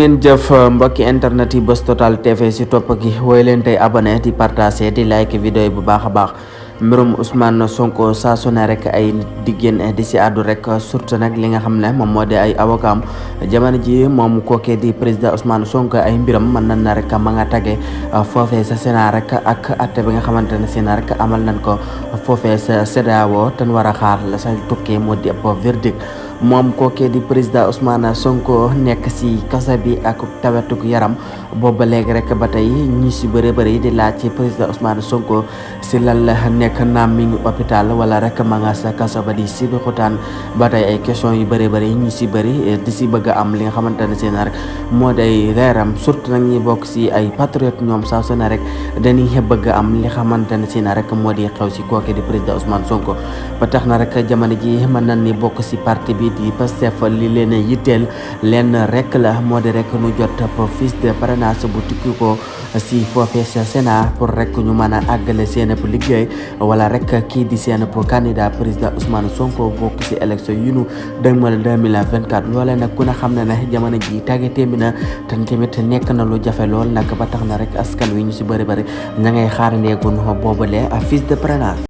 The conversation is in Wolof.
ngeen jëf mbokki internet yi Buzz Total TV si topp gi woy leen tey abonné di partager di like vidéo yi bu baax a baax mbirum Ousmane Sonko saa su ne rek ay di génn di si àddu rek surtout nag li nga xam ne moom moo di ay avocat am jamono ji moom kookee di président Ousmane Sonko ay mbiram mën nañ na rek ma nga tagge foofee sa Sénat rek ak atte bi nga xamante ne si na rek amal nañ ko foofee sa CEDEAO te war a xaar la sa tukkee moo di ab verdict moom kookee di président Ousmane Sonko nekk si kaso bi ak tawetuk yaram booba léegi rek ba tey ñi si bëri bëri di laaj ci président Ousmane Sonko si lan la nekk naam mi ngi hôpital wala rek ma nga sa kaso ba di sibi xutaan ba tey ay question yu bëri bëri ñi si bëri di si bëgg a am li nga xamante ne seen rek moo day reeram surtout nag ñi bokk si ay patriote ñoom saa su ne rek dañuy bëgg a am li xamante ne seen rek moo di xew si kookee di président Ousmane Sonko ba tax na rek jamono ji mën nañ ni bokk si parti bi di Pastef li leen yitteel leen rek la moo di rek nu jot fiche de parrainage bu tukki ko si foofee sa Sénat pour rek ñu mën a àggale seen bu liggéey wala rek kii di seen pour candidat président Ousmane Sonko bokk si élection yu nu dëgmal 2024 loolee nag ku ne xam ne ne jamono ji tàgge téemi na te tamit nekk na lu jafe lool nag ba tax na rek askan wi ñu si bëri bëri ña ngay xaar ndeegun boobale fiche de parrainage